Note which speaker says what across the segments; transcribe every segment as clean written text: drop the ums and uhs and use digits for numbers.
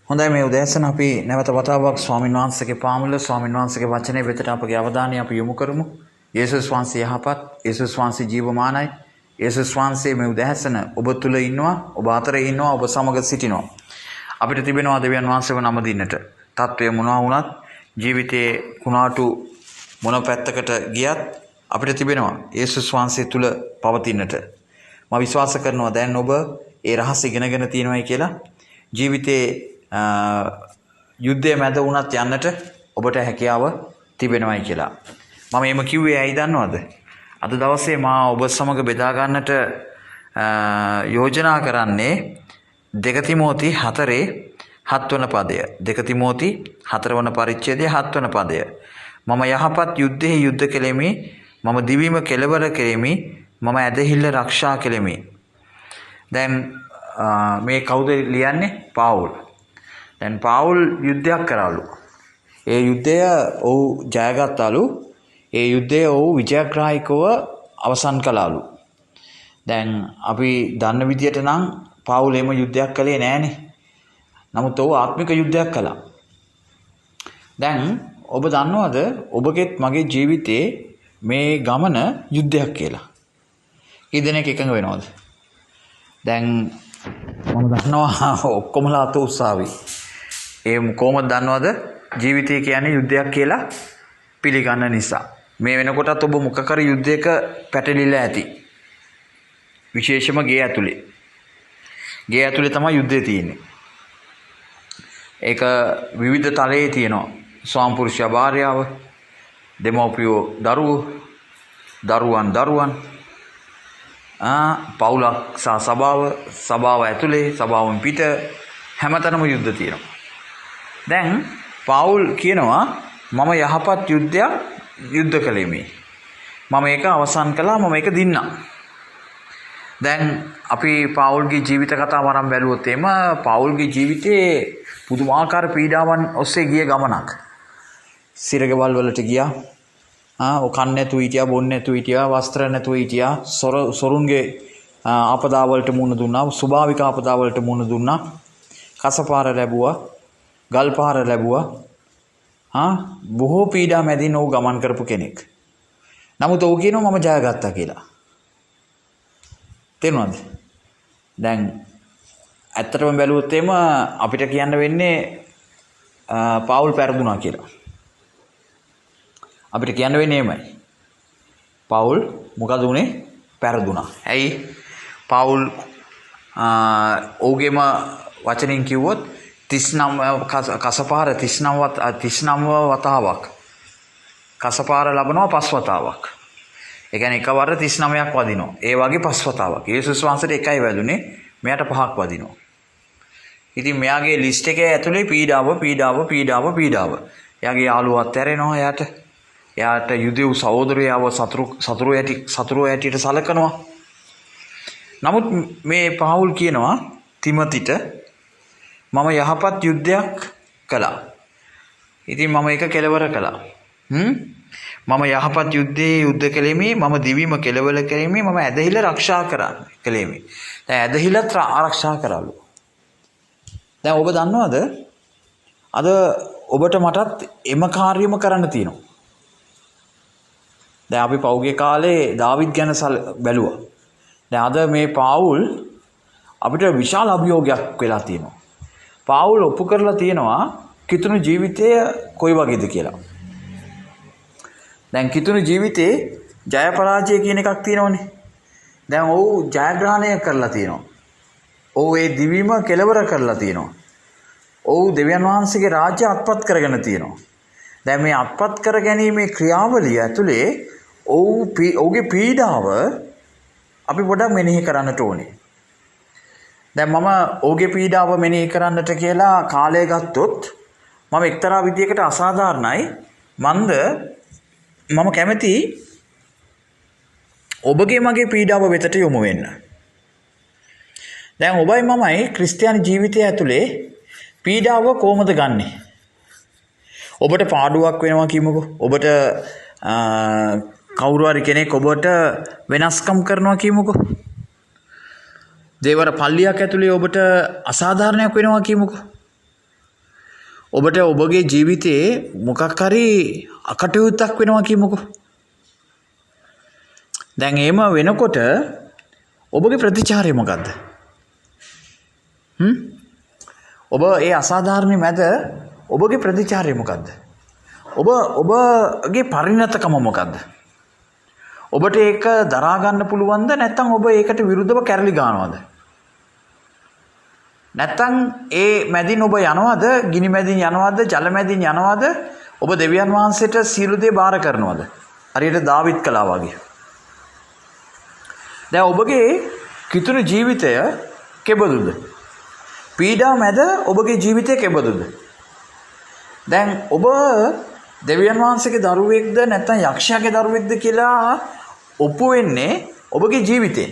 Speaker 1: හොඳයි මේ උදෑසන අපි නැවත වතාවක් ස්වාමීන් වහන්සේගේ පාමුල ස්වාමීන් වහන්සේගේ වචනේ වෙතට අපගේ අවධානය අපි යොමු කරමු. යේසුස් වහන්සේ යහපත්, යේසුස් වහන්සේ ජීවමානයි. යේසුස් වහන්සේ මේ උදෑසන ඔබ තුල ඉන්නවා, ඔබ අතරේ ඉන්නවා, ඔබ සමග සිටිනවා. අපිට තිබෙනවා දෙවියන් වහන්සේව නම දින්නට. තත්වය මොනවා වුණත් ජීවිතයේ කුණාටු මොන පැත්තකට ගියත් අපිට තිබෙනවා යේසුස් වහන්සේ තුල පවතින්නට. මම විශ්වාස කරනවා දැන් ඔබ ඒ රහස ඉගෙනගෙන තියෙනවායි කියලා. ජීවිතේ යුද්ධය මැද වුණත් යන්නට ඔබට හැකියාව තිබෙනවායි කියලා. මම එහෙම කිව්වේ ඇයි දන්නවද? අද දවසේ මා ඔබ සමග බෙදා ගන්නට යෝජනා කරන්නේ 2 තිමෝති 4:7 වන පදය. 2 තිමෝති 4 වන පරිච්ඡේදයේ 7 වන පදය. මම යහපත් යුද්ධෙහි යුද්ධ කෙලෙමි, මම දිවීම කෙලවර කෙලෙමි, මම ඇදහිල්ල ආරක්ෂා කෙලෙමි. දැන් මේ කවුද ලියන්නේ? පාවුල්. දැන් පාවුල් යුද්ධයක් කරාලු. ඒ යුද්ධය ඔහු ජයගත්තාලු. ඒ යුද්ධය ඔහු විජයග්‍රාහීකව අවසන් කළාලු. දැන් අපි දන්න විදියට නම් පාවුල් එම යුද්ධයක් කළේ නෑනේ. නමුත් ඔහු ආත්මික යුද්ධයක් කළා. දැන් ඔබ දන්නවද ඔබගේත් මගේ ජීවිතේ මේ ගමන යුද්ධයක් කියලා? කී දෙනෙක් එකඟ වෙනවද? දැන් මම දන්නවා ඔක්කොමලා අත උස්සාවි. ඒ කොහොමද දන්නවද? ජීවිතය කියන්නේ යුද්ධයක් කියලා පිළිගන්න නිසා. මේ වෙනකොටත් ඔබ මොකක් හරි යුද්ධයක පැටලිලා ඇති. විශේෂම ගේ ඇතුලේ. ගේ ඇතුලේ තමයි යුද්ධය තියෙන්නේ. ඒක විවිධ තලයේ තියෙනවා. ස්වාම පුරුෂයා භාර්යාව, දෙමව්පියෝ දරුවෝ, දරුවන් පවුලක් සහ සභාව ඇතුලේ, සභාවෙන් පිට හැමතැනම යුද්ධ තියෙනවා. දැන් පවුල් කියනවා මම යහපත් යුද්ධයක් යුද්ධ කළෙමි. මම ඒක අවසන් කළා, මම ඒක දින්නා. දැන් අපි පවුල්ගේ ජීවිත කතාව අරන් බැලුවොත් එම පවුල්ගේ ජීවිතේ පුදුමාකාර පීඩාවන් ඔස්සේ ගිය ගමනක්. සිරගෙවල් වලට ගියා. කන්න නැතුව හිටියා, බොන්න නැතුව හිටියා, වස්ත්‍ර නැතුව හිටියා, සොරුන්ගේ ආපදා වලට මුහුණ දුන්නා, ස්වභාවික ආපදා වලට මුහුණ දුන්නා, කසපාර ලැබුවා, ගල්පාර ලැබුවා. බොහෝ පීඩා මැදින් ඔහු ගමන් කරපු කෙනෙක්. නමුත් ඔහු කියනවා මම ජයගත්තා කියලා. තේරුණාද? දැන් ඇත්තටම බැලුවොත් එම අපිට කියන්න වෙන්නේ පාවුල් පෙරදුනා කියලා. අපිට කියන්න වෙන්නේ එමය. පවුල් මොකද උනේ? පෙරදුනා. ඇයි? පවුල් ඔහුගේම වචනින් කිව්වොත් 39 කසපාර 39 වතාවක් කසපාර ලබනවා 5 වතාවක්. ඒ කියන්නේ එකවර 39ක් වදිනවා. ඒ වගේ 5 වතාවක්. යේසුස් වහන්සේට එකයි වැදුනේ, මෙයාට 5ක් වදිනවා. ඉතින් මෙයාගේ ලිස්ට් එකේ ඇතුලේ පීඩාව. එයාගේ යාළුවා අත්හැරෙනවා එයාට යුදෙව් සහෝදරයව සතුරු ඇටියට සලකනවා. නමුත් මේ පාවුල් කියනවා තිමතිට මම යහපත් යුද්ධයක් කළා. ඉතින් මම ඒක කෙලවර කළා. මම යහපත් යුද්ධයේ යුද්ධ කෙලෙමි, මම දිවීම කෙලවර කෙලෙමි, මම ඇදහිල්ල ආරක්ෂා කෙලෙමි. දැන් ඇදහිල්ලත් ආරක්ෂා කරාලු. දැන් ඔබ දන්නවද? අද ඔබට මටත් එම කාර්යම කරන්න තියෙනවා. දැන් අපි පෞගේ කාලේ දාවිද් ගැන බැලුවා. දැන් අද මේ පාවුල් අපිට විශාල අභියෝගයක් වෙලා තියෙනවා. පාවුල් ඔප්පු කරලා තියෙනවා කිතුණු ජීවිතය කොයි වගේද කියලා. දැන් කිතුණු ජීවිතේ ජය පරාජය කියන එකක් තියෙනවනේ. දැන් ඔහු ජයග්‍රහණය කරලා තියෙනවා. ඔහු ඒ දිවීම කෙලවර කරලා තියෙනවා. ඔහු දෙවියන් වහන්සේගේ රාජ්‍ය අත්පත් කරගෙන තියෙනවා. දැන් මේ අත්පත් කර ගැනීමේ ක්‍රියාවලිය ඇතුලේ ඔහුගේ පීඩාව අපි පොඩ්ඩක් මෙනෙහි කරන්නට ඕනේ. දැන් මම ඔහුගේ පීඩාව මෙනෙහි කරන්නට කියලා කාලය ගත්තොත් මම එක්තරා විදියකට අසාධාරණයි. මම කැමති ඔබගේ මගේ පීඩාව වෙතට යොමු වෙන්න. දැන් ඔබයි මමයි ක්‍රිස්තියානි ජීවිතය ඇතුලේ පීඩාව කොහොමද ගන්නෙ? ඔබට පාඩුවක් වෙනවා කියමුකෝ. ඔබට කවුරු හරි කෙනෙක් ඔබට වෙනස්කම් කරනවා කියමුකෝ. දේවර පල්ලියක් ඇතුලේ ඔබට අසාධාරණයක් වෙනවා කියමුකෝ. ඔබට ඔබගේ ජීවිතේ මොකක් හරි අකටයුත්තක් වෙනවා කියමුකෝ. දැන් එහෙම වෙනකොට ඔබගේ ප්‍රතිචාරය මොකද්ද? ඔබ ඒ අසාධාරණ මැද ඔබගේ ප්‍රතිචාරය මොකද්ද? ඔබගේ පරිණතකම මොකද්ද? ඔබට ඒක දරා ගන්න පුළුවන්ද නැත්නම් ඔබ ඒකට විරුද්ධව කැරලි ගන්නවද? නැත්නම් ඒ මැදින් ඔබ යනවද? ගිනි මැදින් යනවද? ජල මැදින් යනවද? ඔබ දෙවියන් වහන්සේට සියලු දේ බාර කරනවද? හරියට දාවිත් කළා වගේ. දැන් ඔබගේ කිතුණු ජීවිතය කෙබඳුද? පීඩා මැද ඔබගේ ජීවිතය කෙබඳුද? දැන් ඔබ දෙවියන් වහන්සේගේ දරුවෙක්ද නැත්නම් යක්ෂයාගේ දරුවෙක්ද කියලා ඔප්පු වෙන්නේ ඔබගේ ජීවිතේ.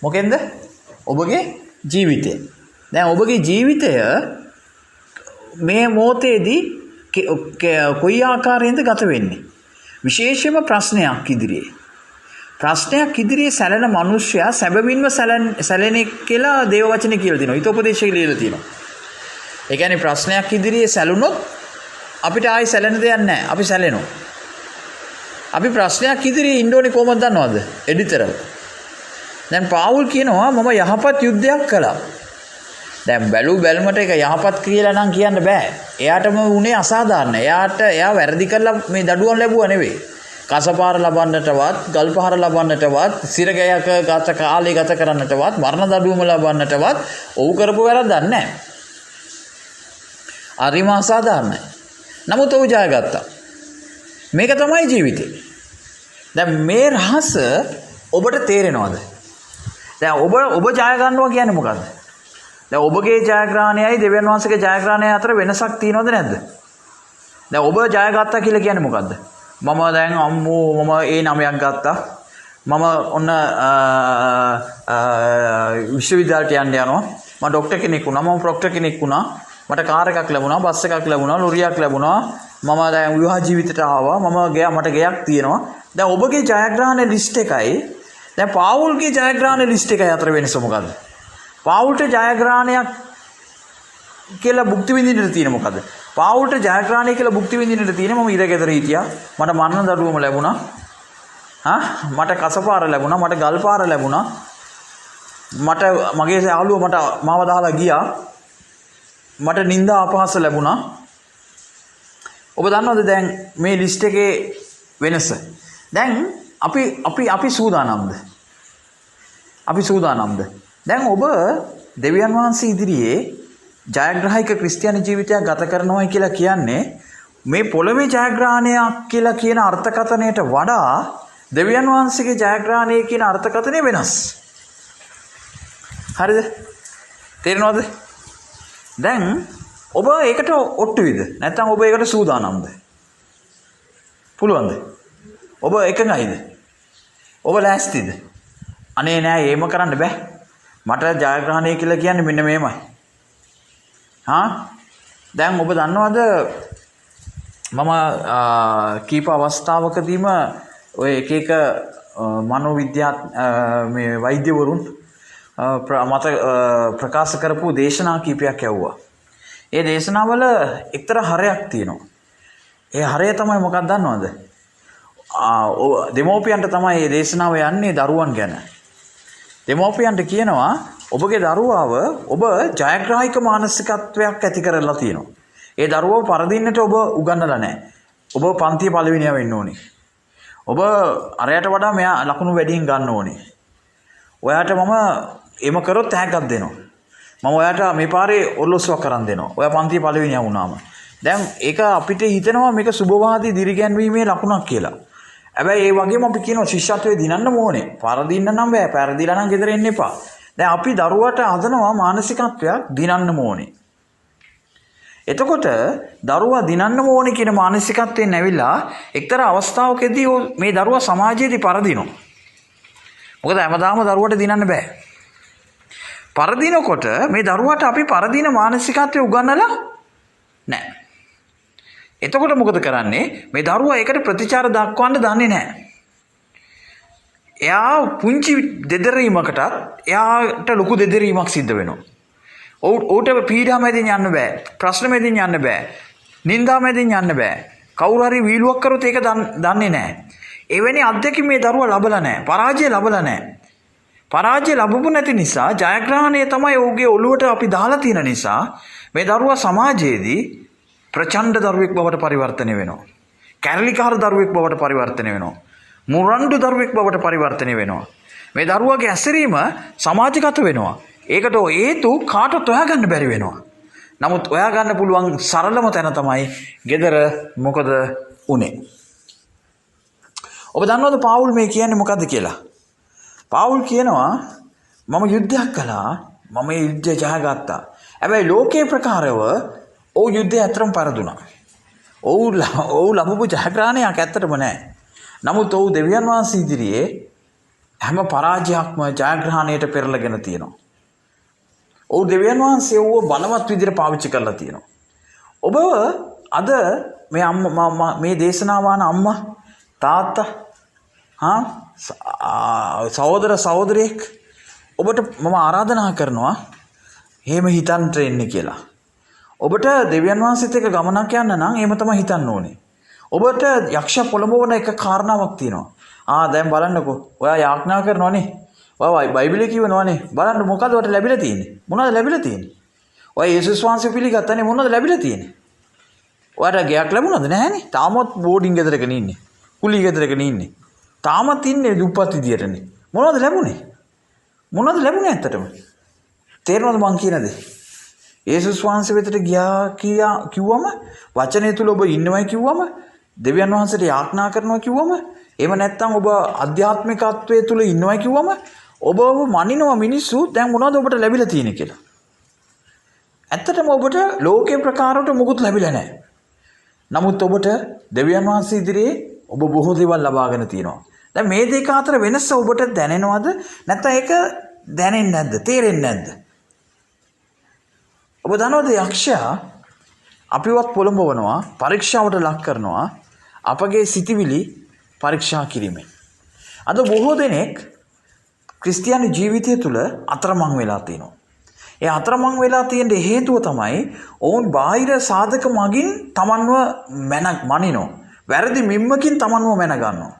Speaker 1: මොකෙන්ද? ඔබගේ ජීවිතේ. දැන් ඔබගේ ජීවිතය මේ මොහොතේදී කොයි ආකාරයෙන්ද ගත වෙන්නේ? විශේෂයෙන්ම ප්‍රශ්නයක් ඉදිරියේ. ප්‍රශ්නයක් ඉදිරියේ සැලෙන මිනිස්සයා සැබවින්ම සැලෙන්නේ කියලා දේව වචනේ කියලා තියෙනවා. හිතෝපදේශය කියලා තියෙනවා. ඒ කියන්නේ ප්‍රශ්නයක් ඉදිරියේ සැලුනොත් අපිට ආයි සැලෙන දෙයක් නැහැ. අපි සැලෙනවා. අපි ප්‍රශ්නයක් ඉදිරියේ ඉන්න ඕනේ කොහොමද දන්නවද? එඩිතරව. දැන් පාවුල් කියනවා මම යහපත් යුද්ධයක් කළා. දැන් බැලුමට ඒක යහපත් කියලා නම් කියන්න බෑ. එයාටම උනේ අසාධාරණ. එයා වැරදි කරලා මේ දඩුවම් ලැබුවා නෙවෙයි. කසපාර ලබන්නටවත්, ගල්පහර ලබන්නටවත්, සිරගයක් ගත කාලේ ගත කරන්නටවත්, මරණ දඩුවම ලබන්නටවත් ඔව් කරපු වැරද්දක් නැහැ. අරිම අසාධාරණයි. නමුත් ඔව් ජයගත්තා. මේක තමයි ජීවිතේ. දැන් මේ රහස ඔබට තේරෙනවද? දැන් ඔබ ජය ගන්නවා කියන්නේ මොකද්ද? දැන් ඔබගේ ජයග්‍රහණයයි දෙවියන් වහන්සේගේ ජයග්‍රහණය අතර වෙනසක් තියෙනවද නැද්ද? දැන් ඔබ ජයගත්තා කියලා කියන්නේ මොකද්ද? මම දැන් මම A9ක් ගත්තා. මම ඔන්න විශ්වවිද්‍යාලයට යනවා. මම ડોක්ටර් කෙනෙක් වුණා. මම ප්‍රොක්ටර් කෙනෙක් වුණා. මට කාර් එකක් ලැබුණා, බස් එකක් ලැබුණා, ලොරියක් ලැබුණා. මම දැන් විවාහ ජීවිතයට ආවා. මට ගෙයක් තියෙනවා. දැන් ඔබගේ ජයග්‍රහණ ලිස්ට් එකයි දැන් පාවුල්ගේ ජයග්‍රහණ ලිස්ට් එකයි අතර වෙනස මොකද්ද? පාවුල්ට ජයග්‍රහණයක් කියලා භුක්ති විඳින්නට තියෙන මොකද්ද? පාවුල්ට ජයග්‍රහණය කියලා භුක්ති විඳින්නට තියෙන මම ඉරගෙදර හිටියා. මට මරණ දඩුවම ලැබුණා. මට කසපාර ලැබුණා. මට ගල්පාර ලැබුණා. මගේ යාළුවෝ මාව දාලා ගියා. මට නිന്ദා අපහාස ලැබුණා. ඔබ දන්නවද දැන් මේ ලිස්ට් එකේ වෙනස? දැන් අපි සූදානම්ද? අපි සූදානම්ද? දැන් ඔබ දෙවියන් වහන්සේ ඉදිරියේ ජයග්‍රාහික ක්‍රිස්තියානි ජීවිතයක් ගත කරනවා කියලා කියන්නේ මේ පොළවේ ජයග්‍රහණයක් කියලා කියන අර්ථකථනයට වඩා දෙවියන් වහන්සේගේ ජයග්‍රහණය කියන අර්ථකථනය වෙනස්. හරිද? තේරෙනවද? දැන් ඔබ ඒකට ඔට්ටුයිද? නැත්නම් ඔබ ඒකට සූදානම්ද? පුළුවන්ද? ඔබ එකඟයිද? ඔබ ලෑස්තිද? අනේ නෑ එහෙම කරන්න බෑ. මට ජයග්‍රහණය කියලා කියන්නේ මෙන්න මේමයි. දැන් ඔබ දන්නවද මම කීප අවස්ථාවකදීම ඔය එක මේ වෛද්‍යවරුන් මත ප්‍රකාශ කරපු දේශනා කීපයක් ඇහුවා. ඒ දේශනාවල එක්තරා හරයක් තියෙනවා. ඒ හරය තමයි මොකක්ද දන්නවද? දෙමෝපියන්ට තමයි මේ දේශනාව යන්නේ දරුවන් ගැන. දෙමෝපියන්ට කියනවා ඔබගේ දරුවාව ඔබ ජයග්‍රාහික මානසිකත්වයක් ඇති කරලා තියෙනවා. ඒ දරුවව පරදින්නට ඔබ උගන්නලා නැහැ. ඔබ පන්තිය පළවෙනියා වෙන්න ඕනේ. ඔබ අරයට වඩා මෙයා ලකුණු වැඩියෙන් ගන්න ඕනේ. ඔයාට මම එම කරොත් තෑග්ගක් දෙනවා. මම ඔයාට මේ පාරේ ඔරලොස්සුවක් කරන් දෙනවා. ඔයා පන්තිය පළවෙනියා වුණාම. දැන් ඒක අපිට හිතෙනවා මේක සුබවාදී දිරිගැන්වීමේ ලකුණක් කියලා. හැබැයි ඒ වගේම අපි කියනවා ශිෂ්‍යත්වයේ දිනන්න ඕනේ. පරදින්න නම් බෑ. පරදිලා නම් ගෙදර එන්න එපා. දැන් අපි දරුවට හදනවා මානසිකත්වයක් දිනන්න ඕනේ. එතකොට දරුවා දිනන්න ඕනේ කියන මානසිකත්වයෙන් ඇවිල්ලා එක්තරා අවස්ථාවකදී මේ දරුවා සමාජයේදී පරදිනවා. මොකද හැමදාම දරුවට දිනන්න බෑ. පරදිනකොට මේ දරුවාට අපි පරදින මානසිකත්වය උගන්වලා නැහැ. එතකොට මොකද කරන්නේ? මේ දරුවා ඒකට ප්‍රතිචාර දක්වන්න දන්නේ නැහැ. එයා පුංචි දෙදරීමකටත් එයාට ලොකු දෙදරීමක් සිද්ධ වෙනවා. ඌට පීඩා මැදින් යන්න බෑ. ප්‍රශ්න මැදින් යන්න බෑ. නින්දා මැදින් යන්න බෑ. කවුරු හරි වීලුවක් කරොත් ඒක දන්නේ නැහැ. එවැනි අත්දැකීම් මේ දරුවා ලබලා නැහැ. පරාජය ලබලා නැහැ. පරාජය ලැබුණු නැති නිසා ජයග්‍රහණය තමයි ඔහුගේ ඔළුවට අපි දාලා තියෙන නිසා මේ දරුවා සමාජයේදී ප්‍රචණ්ඩ දරුවෙක් බවට පරිවර්තනය වෙනවා. කැරලිකාර දරුවෙක් බවට පරිවර්තනය වෙනවා. මුරණ්ඩු දරුවෙක් බවට පරිවර්තනය වෙනවා. මේ දරුවාගේ ඇසිරීම සමාජගත වෙනවා. ඒකට හේතු කාටවත් හොයාගන්න බැරි වෙනවා. නමුත් හොයාගන්න පුළුවන් සරලම තැන තමයි ගෙදර මොකද උනේ. ඔබ දන්නවද පාවුල් මේ කියන්නේ මොකද්ද කියලා? පාවුල් කියනවා මම යුද්ධයක් කළා, මම මේ යුද්ධය ජයගත්තා. හැබැයි ලෝකේ ප්‍රකාරව ඔව් යුද්ධය ඇත්තටම පරදුනා. ඔව් ලැබපු ජයග්‍රහණයක් ඇත්තටම නැහැ. නමුත් ඔව් දෙවියන් වහන්සේ ඉදිරියේ හැම පරාජයක්ම ජයග්‍රහණයට පෙරලගෙන තියෙනවා. ඔව් දෙවියන් වහන්සේ ඔව් බලවත් විදිහට පාවිච්චි කරලා තියෙනවා. ඔබ අද මේ දේශනාව අහන අම්මා තාත්තා සහෝදර සහෝදරියෙක් ඔබට මම ආරාධනා කරනවා එහෙම හිතන්ට එන්නේ කියලා. ඔබට දෙවියන් වහන්සේත් එක්ක ගමනක් යන්න නම් එහෙම තමයි හිතන්න ඕනේ. ඔබට යක්ෂ පොළඹවන එක කාරණාවක් තියෙනවා. දැන් බලන්නකෝ. ඔයා යාඥා කරනවනේ. ඔයා බයිබලයේ කියවනවනේ. බලන්න මොකද ඔයාලට ලැබිලා තියෙන්නේ? මොනවද ලැබිලා තියෙන්නේ? ඔයා යේසුස් වහන්සේ පිළිගත්තනේ මොනවද ලැබිලා තියෙන්නේ? ඔයාට ගයක් ලැබුණාද නැහැනේ? තාමත් බෝඩින් ගෙදරකනේ ඉන්නේ. කුලී ගෙදරකනේ ඉන්නේ. තාමත් ඉන්නේ දුප්පත් විදියටනේ. මොනවද ලැබුණේ? මොනවද ලැබුණේ ඇත්තටම? තේරෙනවද මං කියන දේ? යේසුස් වහන්සේ වෙතට ගියා කිව්වම වචනය තුල ඔබ ඉන්නවයි කිව්වම දෙවියන් වහන්සේට යාඥා කරනවා කිව්වම එහෙම නැත්නම් ඔබ ආධ්‍යාත්මිකත්වයේ තුල ඉන්නවයි කිව්වම ඔබව මනිනවා මිනිස්සු දැන් මොනවද ඔබට ලැබිලා තියෙන්නේ කියලා. ඇත්තටම ඔබට ලෝකේ ප්‍රකාරයට මුකුත් ලැබිලා නැහැ. නමුත් ඔබට දෙවියන් වහන්සේ ඉදිරියේ ඔබ බොහෝ දේවල් ලබාගෙන තියෙනවා. දැන් මේ දෙක අතර වෙනස ඔබට දැනෙනවද? නැත්නම් ඒක දැනෙන්නේ නැද්ද? තේරෙන්නේ නැද්ද? ඔබ දන්නවද යක්ෂයා අපිවත් පොළඹවනවා, පරීක්ෂාවට ලක් කරනවා අපගේ සිතිවිලි පරීක්ෂා කිරීමෙන්. අද බොහෝ දෙනෙක් ක්‍රිස්තියානි ජීවිතය තුළ අතරමං වෙලා තියෙනවා. ඒ අතරමං වෙලා තියෙන හේතුව තමයි ඔවුන් බාහිර සාධක මගින් තමන්ව මනිනවා. වැරදි මිම්මකින් තමන්ව මැන ගන්නවා.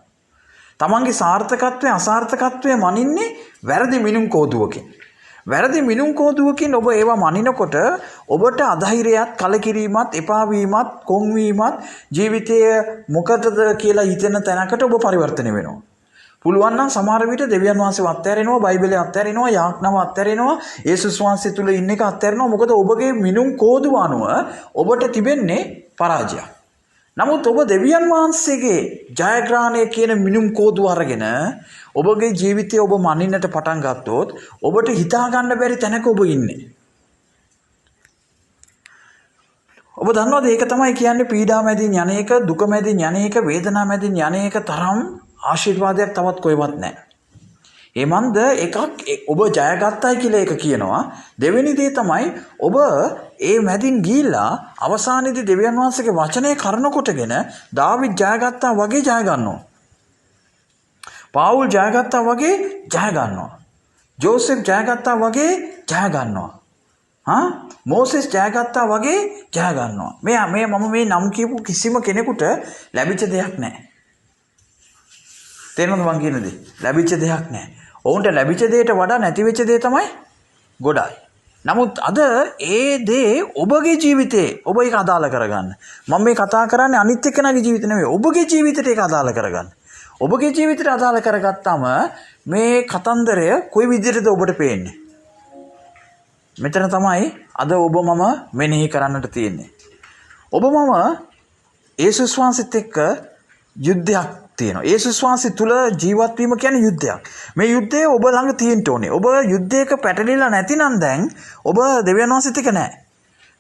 Speaker 1: තමන්ගේ සාර්ථකත්වය අසාර්ථකත්වය මනින්නේ වැරදි මිනුම් කෝදුවකින්. වැරදි මිනුම් කෝදුවකින් ඔබ ඒවා මනිනකොට ඔබට අධෛර්යයත් කලකිරීමත් එපා වීමත් කොන්වීමත් ජීවිතය මොකටද කියලා හිතෙන තැනකට ඔබ පරිවර්තනය වෙනවා. පුළුවන් නම් සමහර විට දෙවියන් වහන්සේව අත්හැරෙනවා, බයිබලය අත්හැරෙනවා, යාඥාව අත්හැරෙනවා, යේසුස් වහන්සේ තුල ඉන්න එක අත්හැරෙනවා. මොකද ඔබගේ මිනුම් කෝදුව අනුව ඔබට තිබෙන්නේ පරාජයක්. නමුත් ඔබ දෙවියන් වහන්සේගේ ජයග්‍රහණය කියන මිනුම් කෝදුව අරගෙන ඔබගේ ජීවිතය ඔබ මනින්නට පටන් ගත්තොත් ඔබට හිතා ගන්න බැරි තැනක ඔබ ඉන්නේ. ඔබ දන්නවද ඒක තමයි කියන්නේ පීඩා මැදින් යන එක, දුක මැදින් යන එක, වේදනා මැදින් යන එක තරම් ආශිර්වාදයක් තවත් කොහෙවත් නැහැ. ඒ මන්ද එකක් ඔබ ජයගත්තයි කියලා ඒක කියනවා. දෙවෙනි දේ තමයි ඔබ ඒ මැදින් ගිහිල්ලා අවසානයේදී දෙවියන් වහන්සේගේ වචනය කරන කොටගෙන දාවිද් ජයගත්තා වගේ ජය ගන්නවා. පාවුල් ජයගත්තා වගේ ජය ගන්නවා. ජෝසෙෆ් ජයගත්තා වගේ ජය ගන්නවා. මෝසෙස් ජයගත්තා වගේ ජය ගන්නවා. මම මේ නම් කියපු කිසිම කෙනෙකුට ලැබිච්ච දෙයක් නැහැ. තේරෙනවද මං කියන දේ? ලැබිච්ච දෙයක් නැහැ. ඔවුන්ට ලැබිච්ච දෙයට වඩා නැති වෙච්ච දේ තමයි ගොඩයි. නමුත් අද ඒ දේ ඔබගේ ජීවිතේ ඔබ ඒක අදාළ කරගන්න. මම මේ කතා කරන්නේ අනිත් එක්කෙනාගේ ජීවිත නෙවෙයි. ඔබගේ ජීවිතයට ඒක අදාළ කරගන්න. ඔබගේ ජීවිතයට අදාළ කරගත්තාම මේ කතන්දරය කොයි විදිහටද ඔබට පේන්නේ? මෙතන තමයි අද ඔබ මම මෙනෙහි කරන්නට තියෙන්නේ. ඔබ මම යේසුස් වහන්සේත් එක්ක යුද්ධයක් තියෙනවා. යේසුස් වහන්සේ තුල ජීවත් වීම කියන්නේ යුද්ධයක්. මේ යුද්ධය ඔබ ළඟ තියෙන්න ඕනේ. ඔබ යුද්ධයක පැටලිලා නැතිනම් දැන් ඔබ දෙවියන් වහන්සේත් එක්ක නැහැ.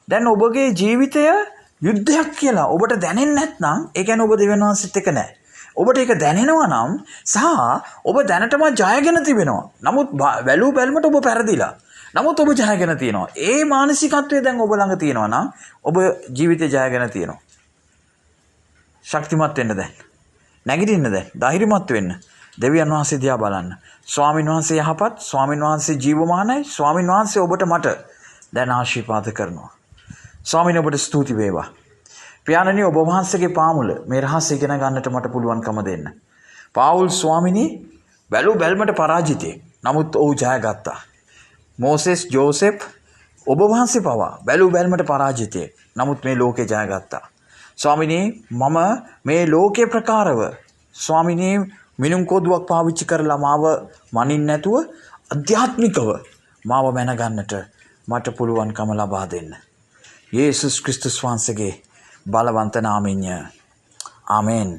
Speaker 1: දැන් ඔබගේ ජීවිතය යුද්ධයක් කියලා ඔබට දැනෙන්නේ නැත්නම් ඒ කියන්නේ ඔබ දෙවියන් වහන්සේත් එක්ක නැහැ. ඔබට ඒක දැනෙනවා නම් සහ ඔබ දැනටම ජයගෙන තිබෙනවා. නමුත් වැලූ බැලමට ඔබ පෙරදිලා. නමුත් ඔබ ජයගෙන තියෙනවා. ඒ මානසිකත්වය දැන් ඔබ ළඟ තියෙනවා නම් ඔබ ජීවිතේ ජයගෙන තියෙනවා. ශක්තිමත් වෙන්න දැන්. නැගිටින්න දැන්. ධෛර්යමත් වෙන්න. දෙවියන් වහන්සේ දිහා බලන්න. ස්වාමින් වහන්සේ යහපත්, ස්වාමින් වහන්සේ ජීවමානයි, ස්වාමින් වහන්සේ ඔබට මට දැන් ආශිර්වාද කරනවා. ස්වාමීන් ඔබට ස්තුති වේවා. පියාණනි ඔබ වහන්සේගේ පාමුල මේ රහස ඉගෙන ගන්නට මට පුළුවන්කම දෙන්න. පාවුල් ස්වාමිනී බැලූ බැල්මට පරාජිතයෙක්. නමුත් ඔහු ජයගත්තා. මෝසෙස් ජෝසෙප් ඔබ වහන්සේ පවා බැලූ බැල්මට පරාජිතයෙක්. නමුත් මේ ලෝකේ ජයගත්තා. ස්වාමිනී මම මේ ලෝකේ ප්‍රකාරව ස්වාමිනී මිනුම් කෝදුවක් පාවිච්චි කරලා මාව මනින්න නැතුව අධ්‍යාත්මිකව මාව මැනගන්නට මට පුළුවන්කම ලබා දෙන්න. යේසුස් ක්‍රිස්තුස් වහන්සේගේ බලවන්ත නාමයෙන්. ආමෙන්.